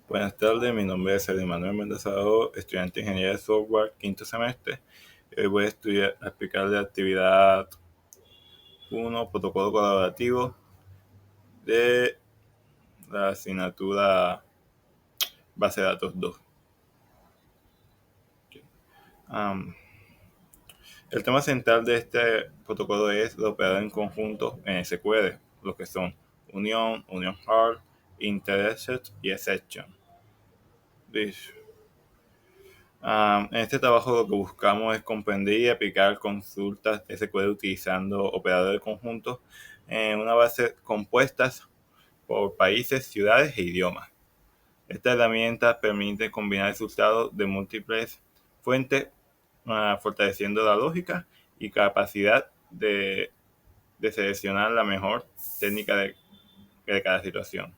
Buenas tardes, mi nombre es Eddie Manuel Mendoza, estudiante de Ingeniería de Software, quinto semestre. Hoy voy a explicar la actividad 1, protocolo colaborativo de la asignatura base de datos 2. Um, el tema central de este protocolo es los operadores en conjunto en SQL, los que son unión, union hard, intercept y exception. En este trabajo lo que buscamos es comprender y aplicar consultas SQL utilizando operadores de conjuntos en una base compuestas por países, ciudades e idiomas. Esta herramienta permite combinar resultados de múltiples fuentes, fortaleciendo la lógica y capacidad de seleccionar la mejor técnica de cada situación.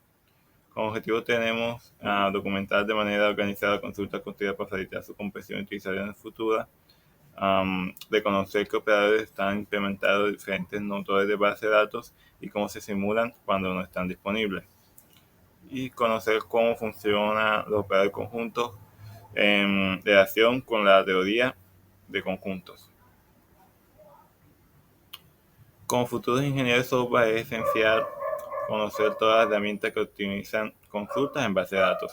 Como objetivo tenemos documentar de manera organizada consultas construidas para facilitar su comprensión y utilización futura, de conocer qué operadores están implementados en diferentes motores de base de datos y cómo se simulan cuando no están disponibles. Y conocer cómo funcionan los operadores conjuntos en relación con la teoría de conjuntos. Como futuros ingenieros de software es esencial conocer todas las herramientas que optimizan consultas en base de datos.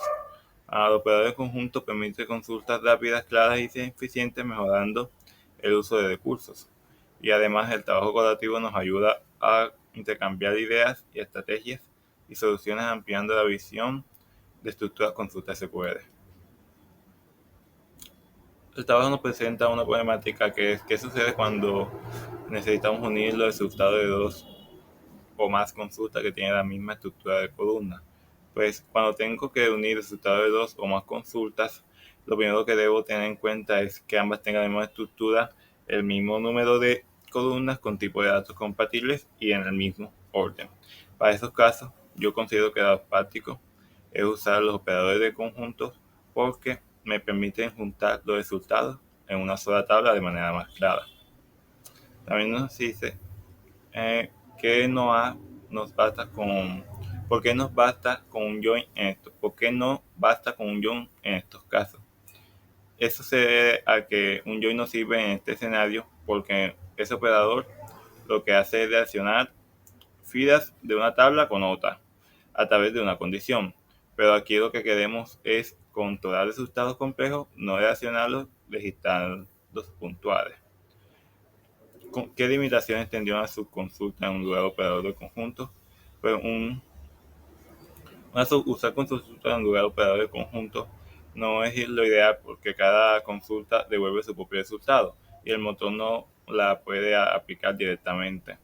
Los operadores conjuntos permiten consultas rápidas, claras y eficientes, mejorando el uso de recursos. Y además el trabajo colaborativo nos ayuda a intercambiar ideas y estrategias y soluciones, ampliando la visión de estructuras consultas SQL. El trabajo nos presenta una problemática que es qué sucede cuando necesitamos unir los resultados de dos o más consultas que tienen la misma estructura de columna. Pues cuando tengo que unir el resultado de dos o más consultas, lo primero que debo tener en cuenta es que ambas tengan la misma estructura, el mismo número de columnas con tipos de datos compatibles y en el mismo orden. Para esos casos, yo considero que lo práctico es usar los operadores de conjuntos porque me permiten juntar los resultados en una sola tabla de manera más clara. También nos dice que nos basta con, ¿por qué nos basta con un join en esto? ¿Por qué no basta con un join en estos casos? Eso se debe a que un join no sirve en este escenario porque ese operador lo que hace es relacionar filas de una tabla con otra a través de una condición. Pero aquí lo que queremos es controlar resultados complejos, no relacionarlos, registrarlos puntuales. ¿Qué limitaciones tendría una subconsulta en un lugar operador de conjunto? Pues usar consulta en lugar operador de conjunto no es lo ideal porque cada consulta devuelve su propio resultado y el motor no la puede aplicar directamente.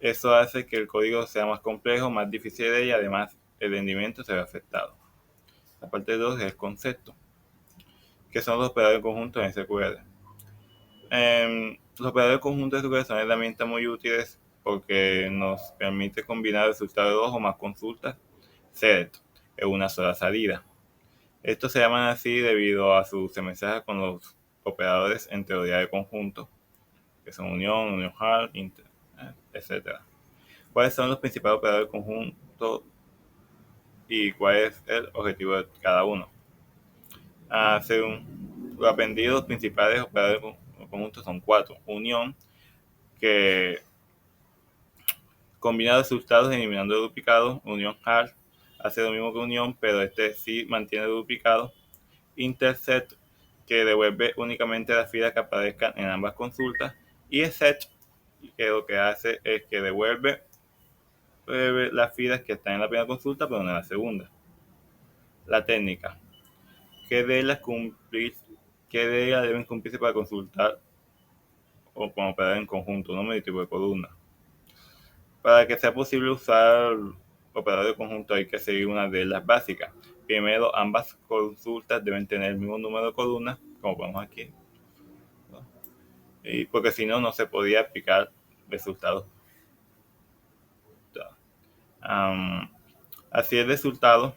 Eso hace que el código sea más complejo, más difícil de leer y además el rendimiento se ve afectado. La parte 2 es el concepto, que son los operadores conjuntos en SQL. Los operadores conjuntos de SQL son herramientas muy útiles porque nos permite combinar resultados de dos o más consultas select en una sola salida. Estos se llaman así debido a su semejanza con los operadores en teoría de conjunto, que son unión, union hard, etc. ¿Cuáles son los principales operadores de conjunto y cuál es el objetivo de cada uno? Según lo aprendido, los principales operadores de conjunto son 4. Unión, que combina resultados eliminando duplicados. Union hard hace lo mismo que unión, pero este sí mantiene duplicado. Intercept, que devuelve únicamente las filas que aparezcan en ambas consultas. Y set, que lo que hace es que devuelve las filas que están en la primera consulta, pero no en la segunda. La técnica. ¿Qué reglas deben cumplirse para consultar o para operar en conjunto? Número y tipo de columna. Para que sea posible usar operador de conjunto hay que seguir unas reglas básicas. Primero, ambas consultas deben tener el mismo número de columnas, como vemos aquí, ¿no? Y porque si no, no se podía aplicar resultados. Así el resultado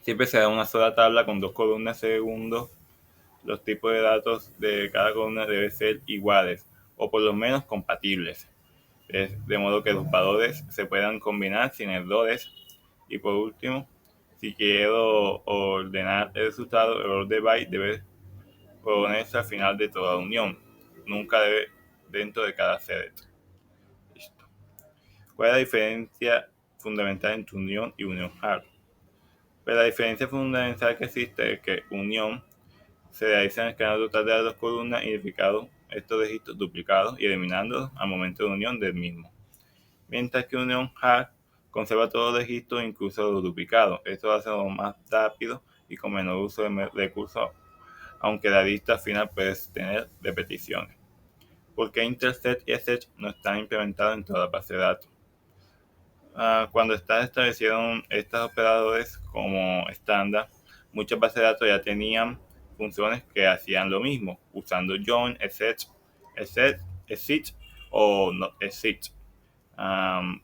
siempre será una sola tabla con dos columnas segundos. Los tipos de datos de cada columna deben ser iguales o por lo menos compatibles, de modo que los valores se puedan combinar sin errores. Y por último, Si quiero ordenar el resultado, el error de byte debe ponerse al final de toda unión, nunca debe dentro de cada select. Listo. ¿Cuál es la diferencia fundamental entre unión y unión hard? Pues la diferencia fundamental que existe es que unión se realiza en el canal total de las dos columnas, identificando estos registros duplicados y eliminándolos al momento de unión del mismo. Mientras que unión hard conserva todos los registros, incluso los duplicados. Esto hace más rápido y con menor uso de recursos, aunque la lista final puede tener repeticiones. ¿Por qué intercept y sh no están implementados en toda la base de datos? Cuando establecieron estos operadores como estándar, muchas bases de datos ya tenían funciones que hacían lo mismo, usando join, exit o not exit.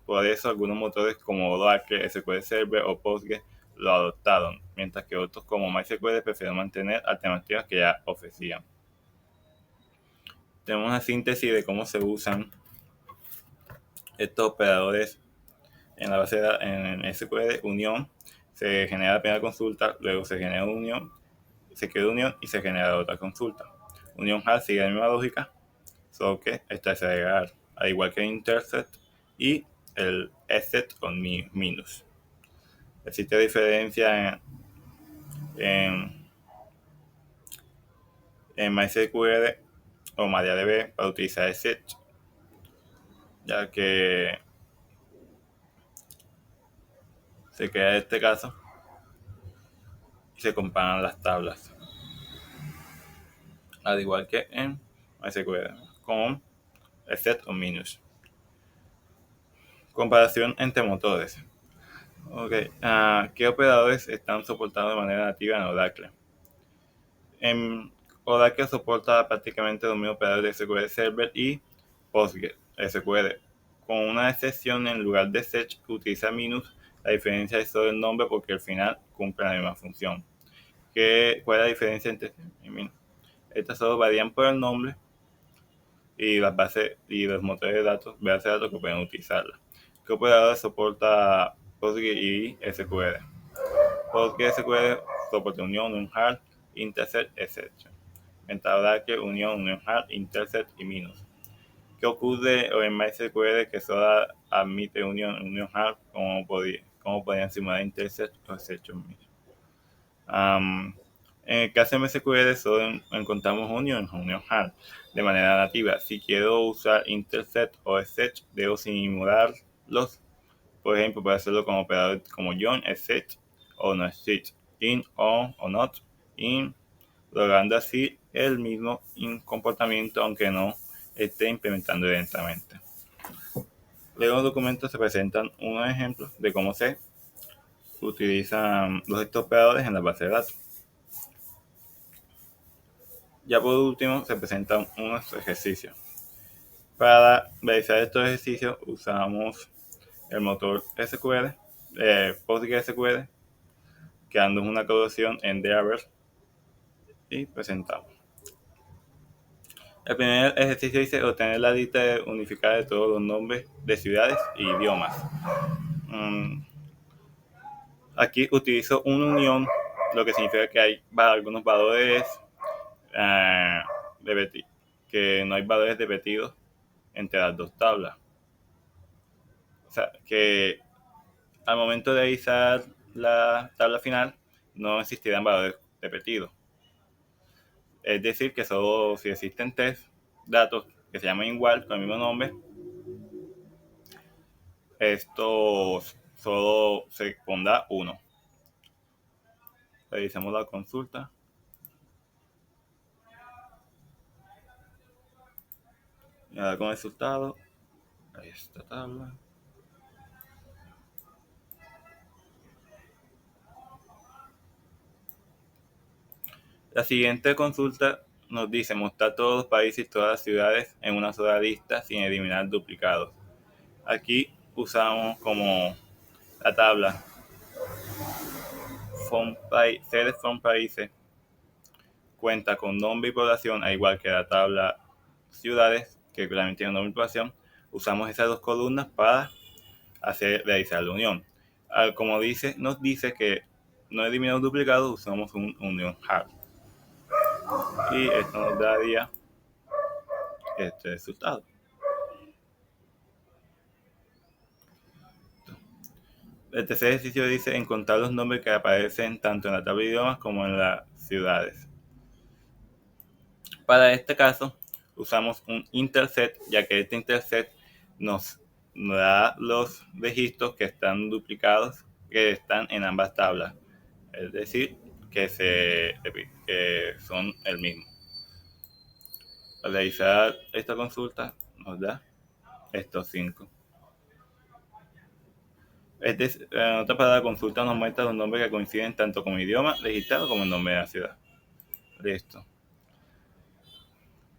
Por eso algunos motores como Oracle, SQL Server o Postgres lo adoptaron, mientras que otros como MySQL prefirieron mantener alternativas que ya ofrecían. Tenemos una síntesis de cómo se usan estos operadores en la base de datos. En SQL, unión, se genera la primera consulta, luego se genera una unión, se queda unión y se genera otra consulta. Unión hard sigue la misma lógica, solo que esta es agregar, al igual que intercept y el exit con minus. Existe diferencia en MySQL o MariaDB para utilizar exit, ya que se crea este caso y se comparan las tablas, al igual que en MySQL con exit o minus. Comparación entre motores. ¿Qué operadores están soportados de manera nativa en Oracle? En Oracle soporta prácticamente los mismos operadores de SQL Server y PostgreSQL, con una excepción. En lugar de search utiliza minus. La diferencia es solo el nombre porque al final cumple la misma función. ¿Cuál es la diferencia entre search y minus? Estas solo varían por el nombre y las bases y los motores de datos, bases de datos que pueden utilizarla. ¿Qué operadores soporta Postgres y SQL? PostgreSQL soporta unión, unión hard, intercept, etc. Mientras Oracle, unión hard, intercept y minus. ¿Qué ocurre en MySQL que solo admite unión hard? ¿Cómo podrían simular intercept o exception minus? En el caso de MySQL solo encontramos unión hard de manera nativa. Si quiero usar intercept o exception, debo simularlos. Por ejemplo, puedo hacerlo con operadores como join, exit o no exit, in, on o not, in, logrando así el mismo comportamiento aunque no esté implementando directamente. Luego en los documentos se presentan unos ejemplos de cómo se utilizan estos operadores en la base de datos. Ya por último se presentan unos ejercicios. Para realizar estos ejercicios usamos el motor SQL, PostgreSQL, creando una colección en Endeavor y presentamos. El primer ejercicio dice obtener la lista unificada de todos los nombres de ciudades y idiomas. Aquí utilizo una unión, lo que significa que hay algunos valores que no hay valores repetidos entre las dos tablas. O sea, que al momento de realizar la tabla final no existirán valores repetidos. Es decir, que solo si existen tres datos que se llaman igual, con el mismo nombre, esto solo se pondrá 1. Revisemos la consulta. Y ahora con el resultado, esta tabla. La siguiente consulta nos dice mostrar todos los países y todas las ciudades en una sola lista sin eliminar duplicados. Aquí usamos como la tabla sedes from países, cuenta con nombre y población, al igual que la tabla ciudades, que también tiene nombre y población. Usamos esas dos columnas para realizar la unión. Como nos dice que no eliminamos duplicados, usamos un union hard. Y esto nos daría este resultado. El tercer ejercicio dice encontrar los nombres que aparecen tanto en la tabla de idiomas como en las ciudades. Para este caso, usamos un interset, ya que este interset nos da los registros que están duplicados, que están en ambas tablas. Es decir, que son el mismo. Al realizar esta consulta, nos da estos 5. En otra palabra, consulta nos muestra los nombres que coinciden tanto con el idioma registrado como el nombre de la ciudad. Listo.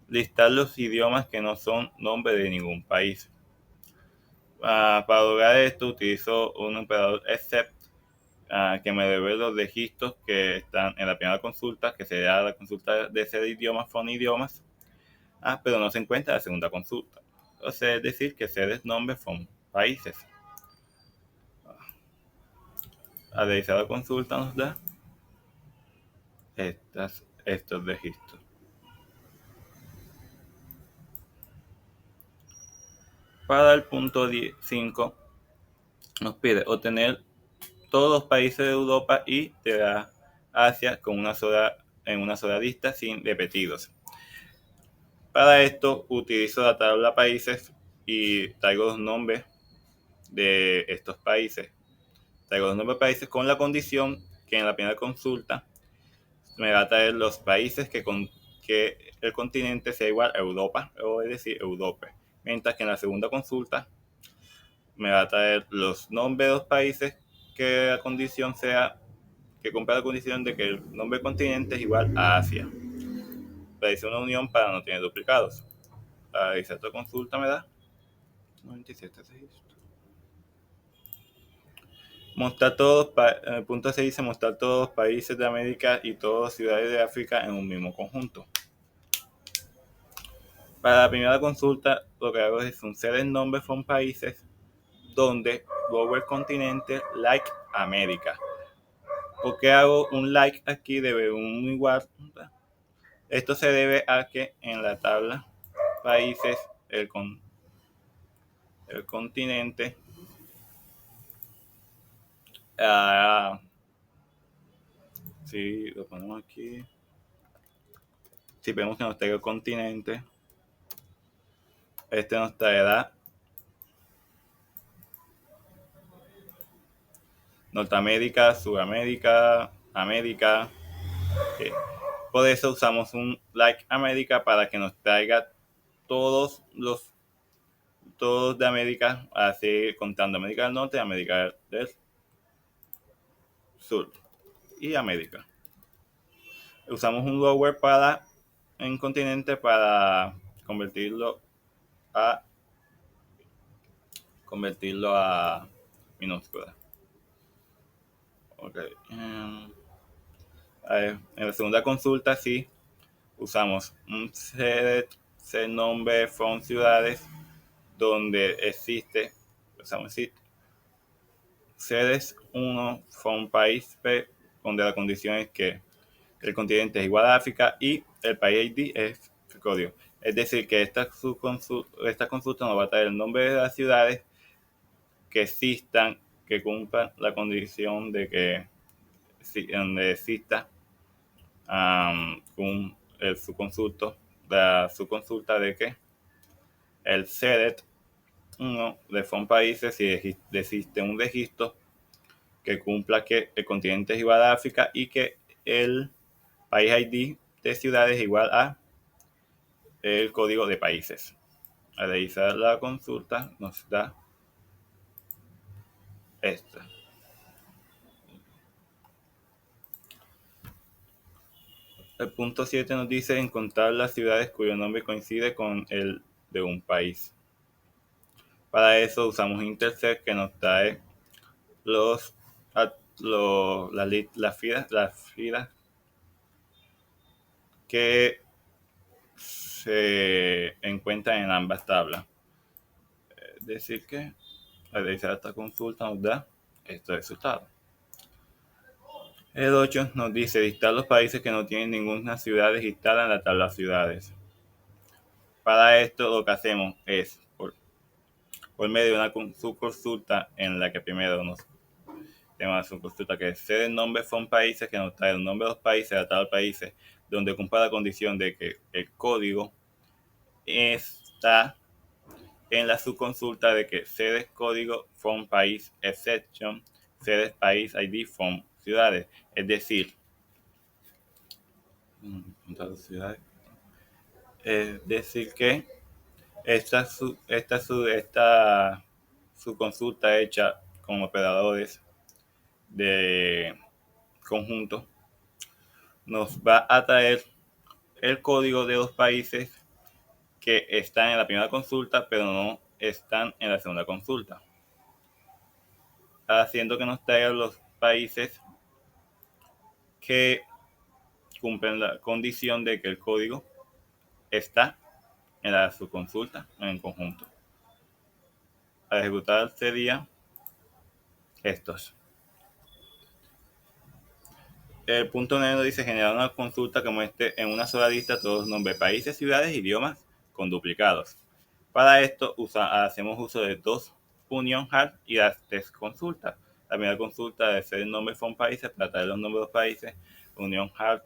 Listar los idiomas que no son nombre de ningún país. Para lograr esto utilizo un operador except que me revela los registros que están en la primera consulta, que sería la consulta de ese idiomas from idiomas, pero no se encuentra en la segunda consulta. O sea, es decir, que sedes nombres from países. Al realizar la consulta nos da estos registros. Para el punto 5 nos pide obtener todos los países de Europa y de Asia en una sola lista sin repetidos. Para esto utilizo la tabla países y traigo los nombres de estos países. Traigo los nombres de países con la condición que en la primera consulta me va a traer los países que el continente sea igual a Europa, o es decir, Europa. Mientras que en la segunda consulta me va a traer los nombres de los países que la condición sea que cumpla la condición de que el nombre del continente es igual a Asia. Realice una unión para no tener duplicados. Para realizar esta consulta me da 97 registros. El punto 6 dice mostrar todos los países de América y todas las ciudades de África en un mismo conjunto. Para la primera consulta, lo que hago es un select number from países donde lower continente like América. ¿Por qué hago un like aquí? Debe un igual. Esto se debe a que en la tabla países el continente si lo ponemos aquí, si vemos que nos trae el continente, este nos traerá Norteamérica, Sudamérica, América. Okay. Por eso usamos un like América para que nos traiga todos de América, así contando América del Norte, América del Sur y América. Usamos un lower en continente para convertirlo a minúscula. Okay. En la segunda consulta sí usamos un set nombre from ciudades donde existe, usamos sedes 1 from país P, donde la condición es que el continente es igual a África y el país ID es el código. Es decir, que esta consulta nos va a traer el nombre de las ciudades que existan, que cumplan la condición de que donde exista su consulta de que el SEDET 1 de FON países si existe un registro que cumpla que el continente es igual a África y que el país ID de ciudades es igual a el código de países. Al realizar la consulta nos da esta. El punto 7 nos dice encontrar las ciudades cuyo nombre coincide con el de un país. Para eso usamos intercept que nos trae las filas que se encuentran en ambas tablas. Es decir que al realizar esta consulta nos da estos resultados. El 8 nos dice listar los países que no tienen ninguna ciudad registrada en la tabla de ciudades. Para esto lo que hacemos es, por medio de una subconsulta en la que primero nos tenemos la subconsulta que es el nombre son países, que nos trae el nombre de los países, la tabla de países, donde cumple la condición de que el código está en la subconsulta de que sedes código from país exception, sedes país ID from ciudades. Es decir, que esta subconsulta hecha con operadores de conjunto nos va a traer el código de los países que están en la primera consulta pero no están en la segunda consulta, haciendo que nos traigan los países que cumplen la condición de que el código está en la subconsulta en el conjunto. Al ejecutar sería estos. El punto negro dice generar una consulta que muestre en una sola lista todos los nombres, países, ciudades, idiomas con duplicados. Para esto hacemos uso de dos union hard y las tres consultas. La primera consulta debe ser el nombre from países para traer los nombres de los países, union hard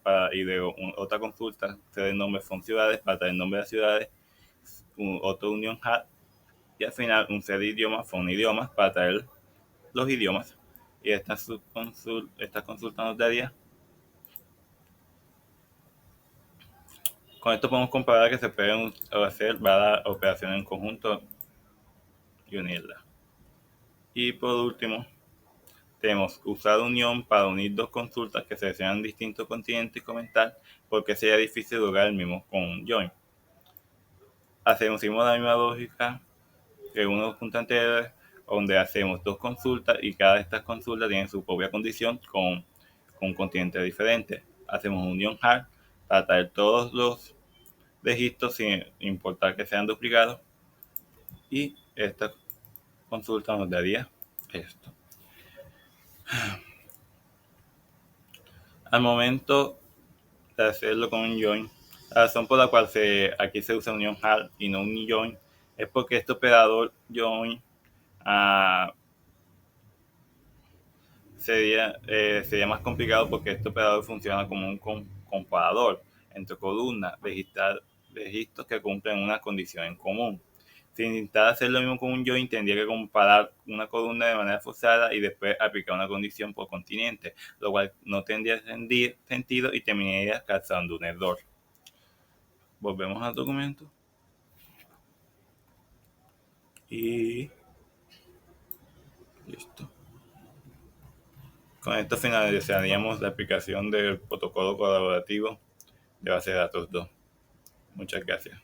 para, y luego otra consulta ser el nombre from ciudades para traer el nombre de las ciudades, otro union hard y al final un set de idiomas from idiomas para traer los idiomas. Y esta consulta nos daría. Con esto podemos comparar que se pueden hacer varias operaciones en conjunto y unirlas. Y por último, tenemos usar unión para unir dos consultas que seleccionan distintos continentes y comentar por qué sería difícil lograr el mismo con un join. Hacemos la misma lógica que unos puntos anteriores, donde hacemos dos consultas y cada de estas consultas tiene su propia condición con un continente diferente. Hacemos unión hard para traer todos los registros sin importar que sean duplicados y esta consulta nos daría esto. Al momento de hacerlo con un join, la razón por la cual aquí se usa unión hard y no un join es porque este operador join sería más complicado porque este operador funciona como un comparador entre columnas, registrar registros que cumplen una condición en común. Si intentara hacer lo mismo con un join, tendría que comparar una columna de manera forzada y después aplicar una condición por continente, lo cual no tendría sentido y terminaría causando un error. Volvemos al documento. Y listo. Con esto finalizaríamos la aplicación del protocolo colaborativo de base de datos 2. Muchas gracias.